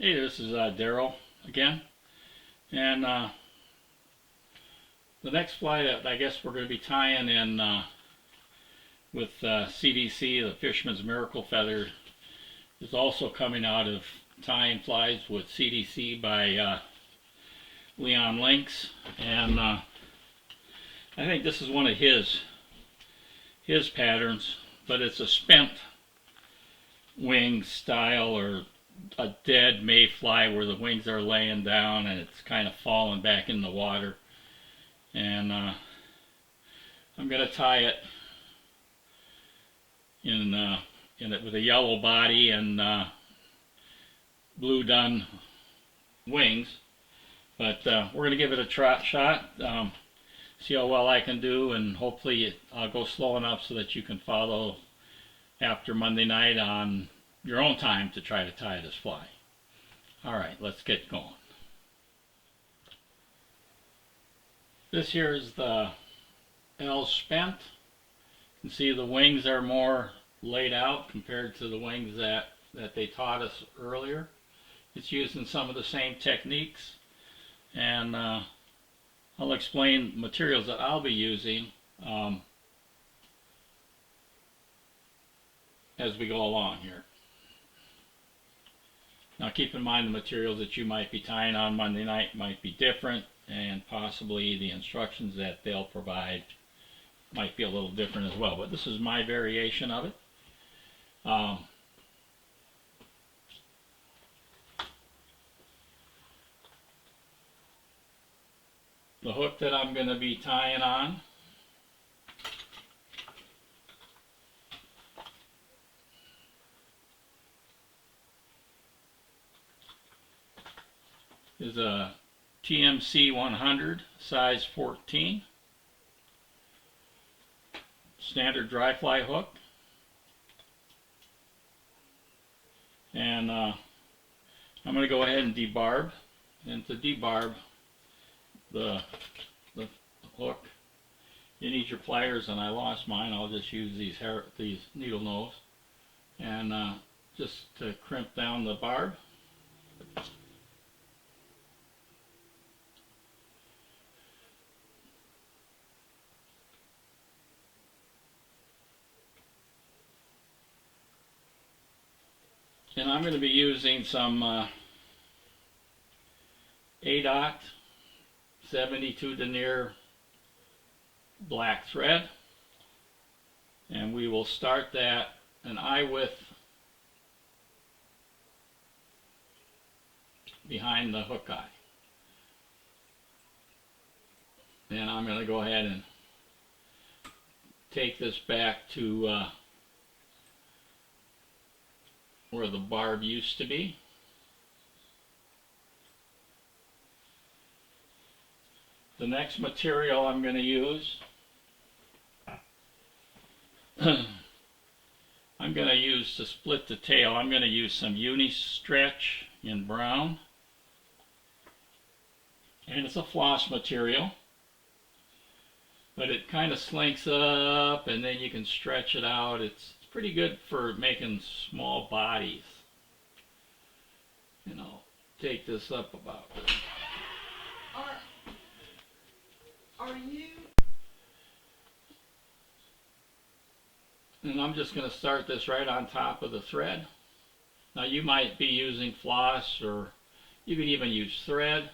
Hey, this is Daryl again, and the next fly that I guess we're going to be tying in with CDC, the Fisherman's Miracle Feather, is also coming out of tying flies with CDC by Leon Lynx, and I think this is one of his patterns, but it's a spent wing style, or a dead mayfly where the wings are laying down and it's kind of falling back in the water. And I'm going to tie it in it with a yellow body and blue dun wings. But we're going to give it a shot, see how well I can do, and hopefully I'll go slow enough so that you can follow after Monday night on your own time to try to tie this fly. Alright, let's get going. This here is the L spent. You can see the wings are more laid out compared to the wings that they taught us earlier. It's using some of the same techniques, and I'll explain materials that I'll be using as we go along here. Now keep in mind the materials that you might be tying on Monday night might be different, and possibly the instructions that they'll provide might be a little different as well, but this is my variation of it. The hook that I'm going to be tying on is a TMC 100 size 14 standard dry fly hook, and I'm going to go ahead and debarb. And to debarb the hook, you need your pliers, and I lost mine. I'll just use these needle nose, and just to crimp down the barb. And I'm going to be using some A-Dot 72 denier black thread, and we will start that an eye width behind the hook eye. And I'm going to go ahead and take this back to where the barb used to be. The next material I'm going to use, I'm going to use to split the tail, I'm going to use some Uni-Stretch in brown. And it's a floss material, but it kind of slinks up and then you can stretch it out. It's pretty good for making small bodies. And I'll take this up about this. Are you? And I'm just going to start this right on top of the thread. Now you might be using floss, or you could even use thread.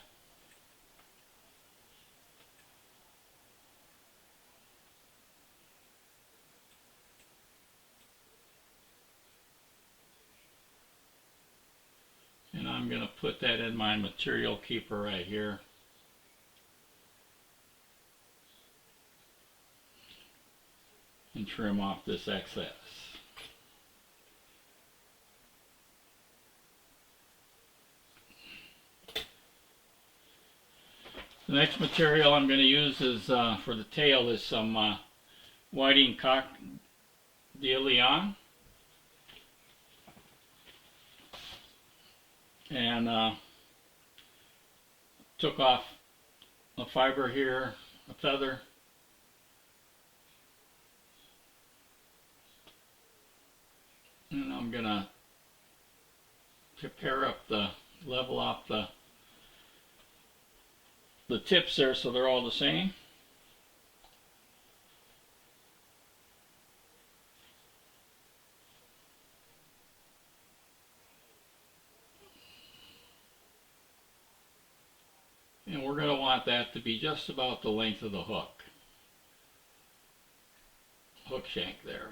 And I'm going to put that in my material keeper right here. And trim off this excess. The next material I'm going to use is for the tail is some whiting coq de Leon. And took off a fiber here, a feather, and I'm gonna pair up the level off the tips there so they're all the same. And we're going to want that to be just about the length of the hook shank there.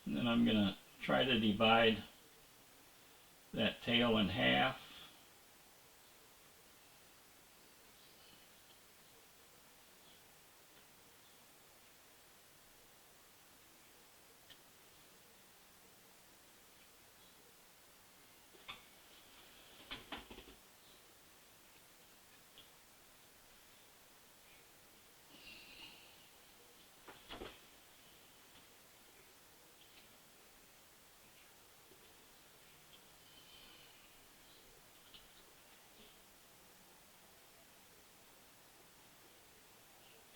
And then I'm going to try to divide that tail in half.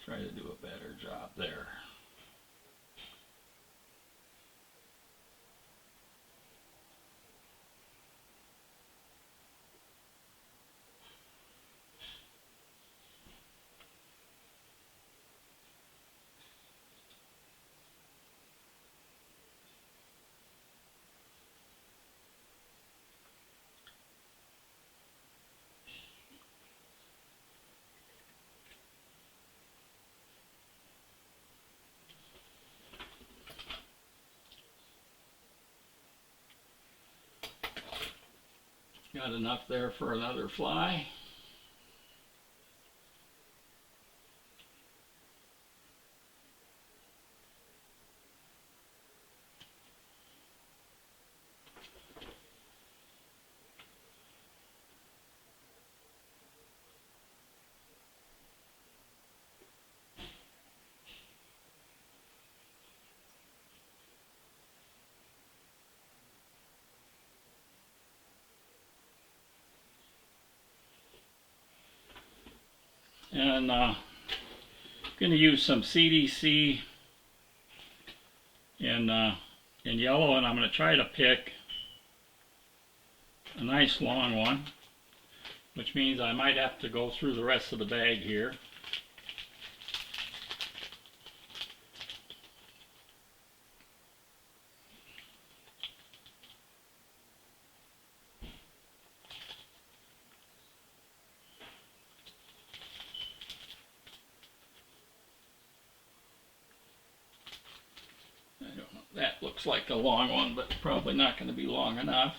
Try to do a better job there. Got enough there for another fly. And I'm going to use some CDC in yellow, and I'm going to try to pick a nice long one, which means I might have to go through the rest of the bag here. I don't know, that looks like a long one, but probably not going to be long enough.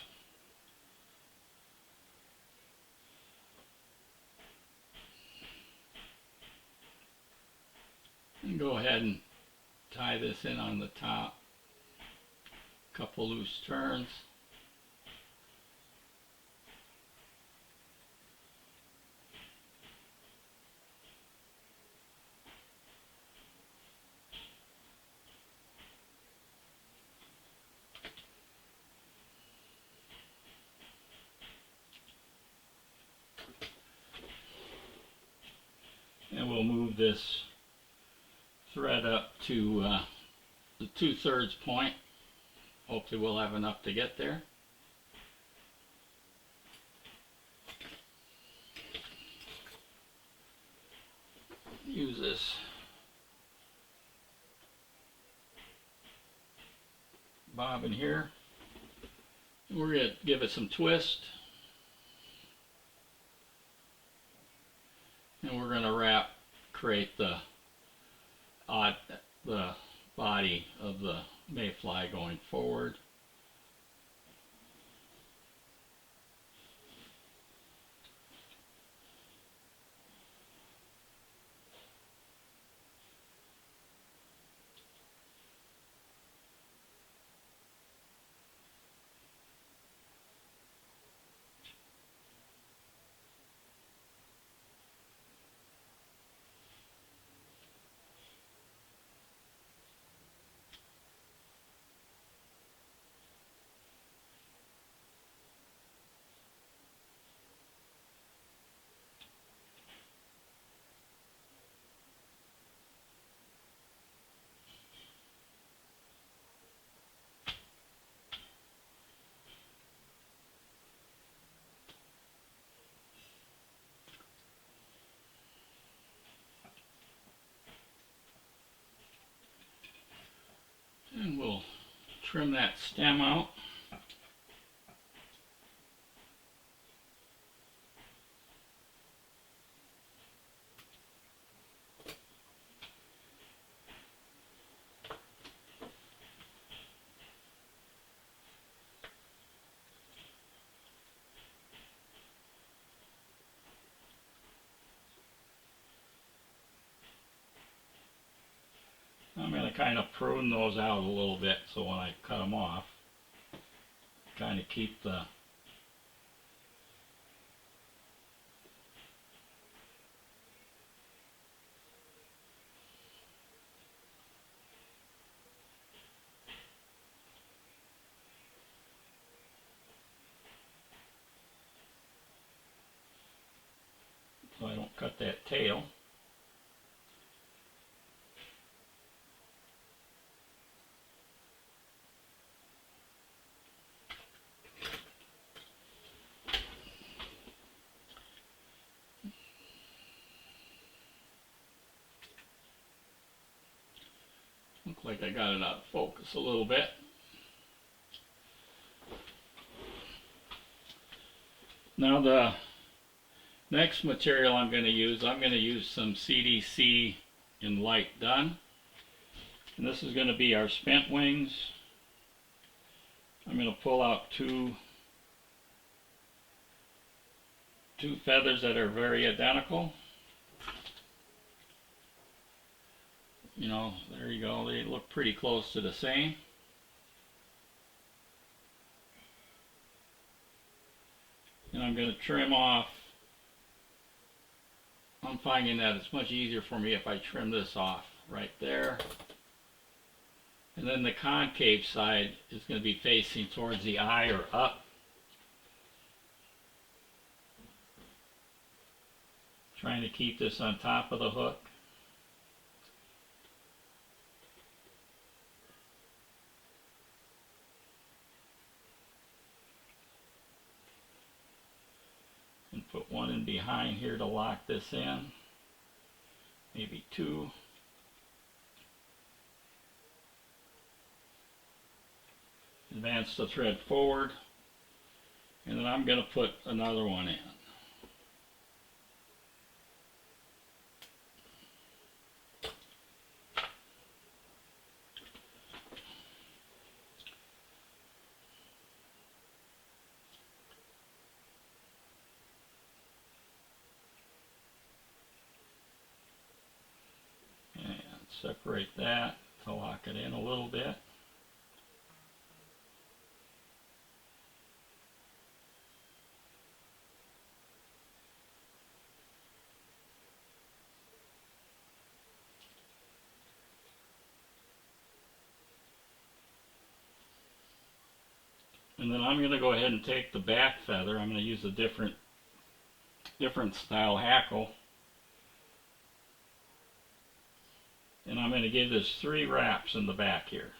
And go ahead and tie this in on the top. Couple loose turns. And we'll move this thread up to the 2/3 point. Hopefully we'll have enough to get there. Use this bobbin here. We're going to give it some twist. And we're going to create the body of the mayfly going forward. trim that stem out. I'm going to kind of prune those out a little bit so when I cut them off, kind of keep the so I don't cut that tail. Look like I got it out of focus a little bit. Now the next material I'm going to use some CDC in light dun. And this is going to be our spent wings. I'm going to pull out two feathers that are very identical. You know, there you go, they look pretty close to the same. And I'm going to trim off. I'm finding that it's much easier for me if I trim this off right there. And then the concave side is going to be facing towards the eye or up. Trying to keep this on top of the hook. And put one in behind here to lock this in. Maybe two. Advance the thread forward. And then I'm going to put another one in. Separate that to lock it in a little bit. And then I'm going to go ahead and take the back feather. I'm going to use a different style hackle. And I'm going to give this 3 wraps in the back here.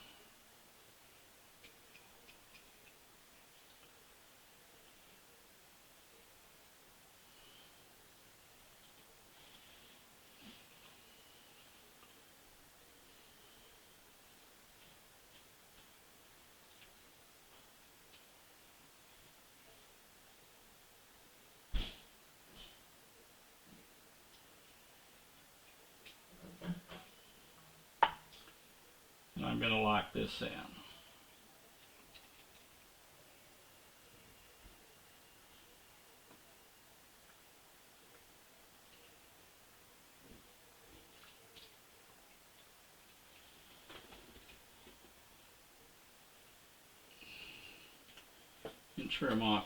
And I'm going to lock this in. And trim off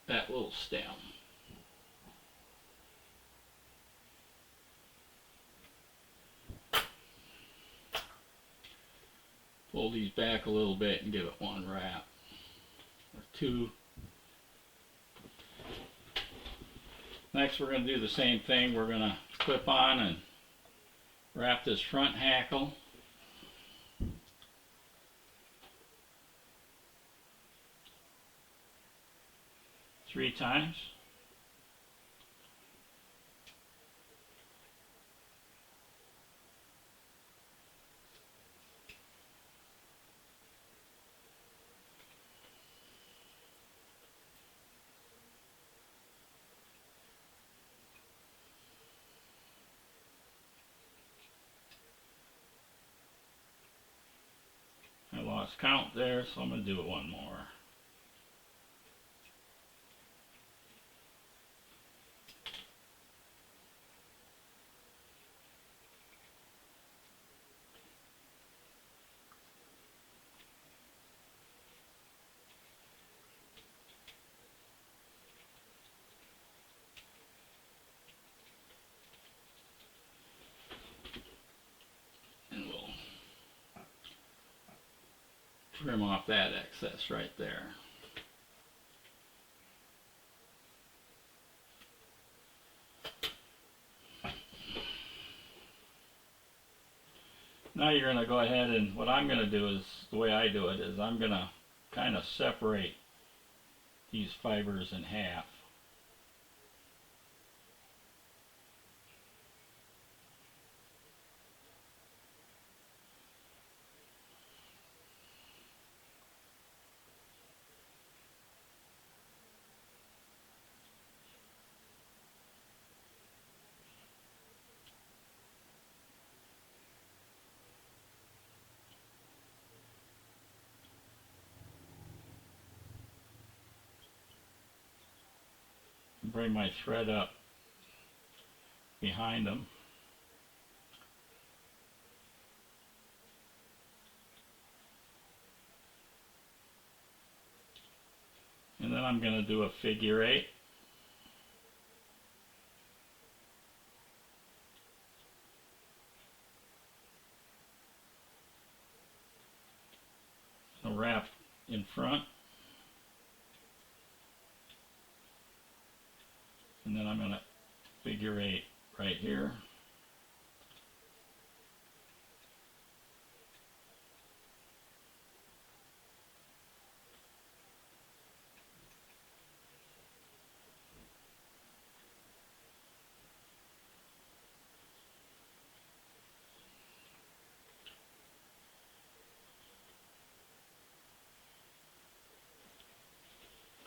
that little stem. Pull these back a little bit and give it 1 wrap or 2. Next we're going to do the same thing. We're going to clip on and wrap this front hackle. Three times. lost count there, so I'm going to do it one more. And we'll trim off that excess right there. Now you're going to go ahead and what I'm going to do is, the way I do it is I'm going to kind of separate these fibers in half. Bring my thread up behind them. And then I'm going to do a figure 8. I'll wrap in front. And then I'm going to figure 8 right here.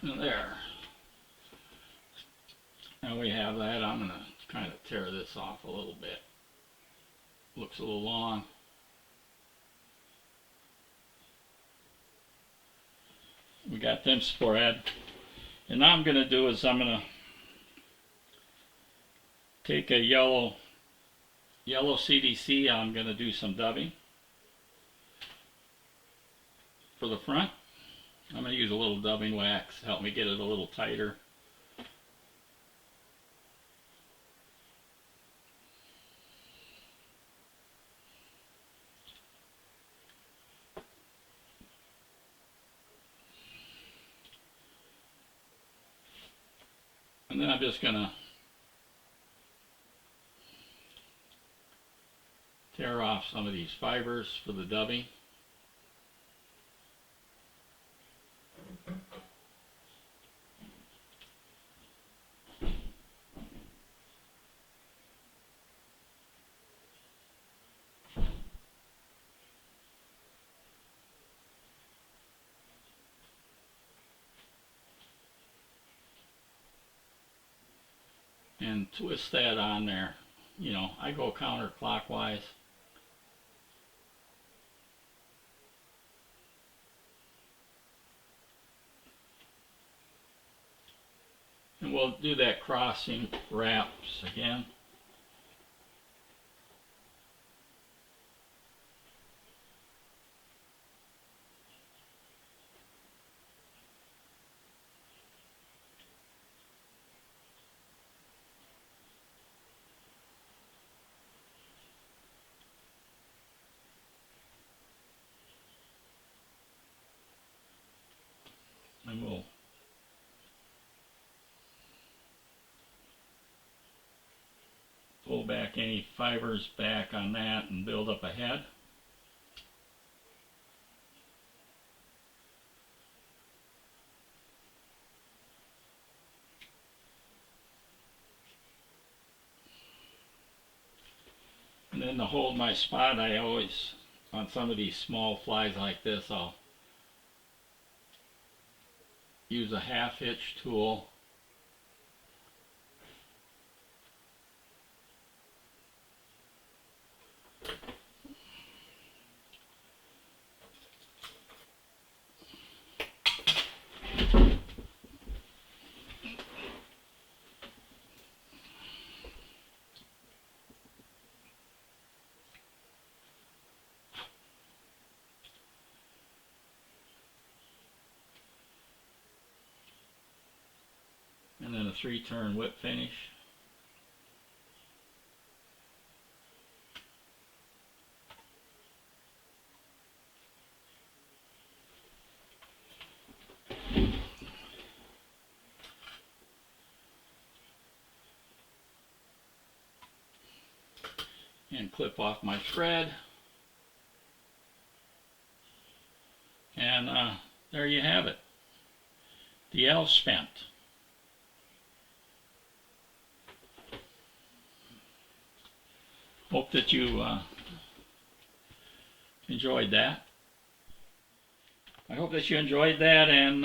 And there. Now we have that. I'm going to kind of tear this off a little bit. Looks a little long. We got them spread. And now I'm going to do is I'm going to take a yellow CDC. I'm going to do some dubbing for the front. I'm going to use a little dubbing wax to help me get it a little tighter. And then I'm just going to tear off some of these fibers for the dubbing. And twist that on there. You know, I go counterclockwise. And we'll do that crossing wraps again. And we'll pull back any fibers back on that and build up a head. And then to hold my spot, I always, on some of these small flies like this, I'll use a half hitch tool. 3-turn whip finish. And clip off my thread. And there you have it. The L spent. Hope that you enjoyed that. I hope that you enjoyed that, and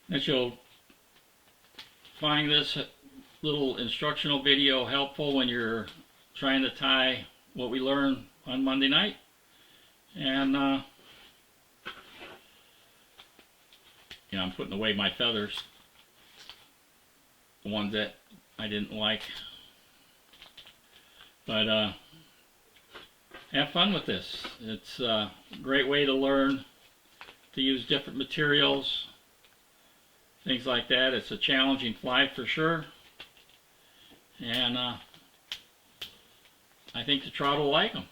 that you'll find this little instructional video helpful when you're trying to tie what we learned on Monday night. And yeah, I'm putting away my feathers, the ones that I didn't like. But have fun with this. It's a great way to learn to use different materials, things like that. It's a challenging fly for sure. And I think the trout will like them.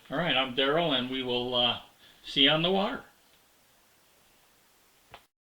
All right, I'm Daryl, and we will see you on the water.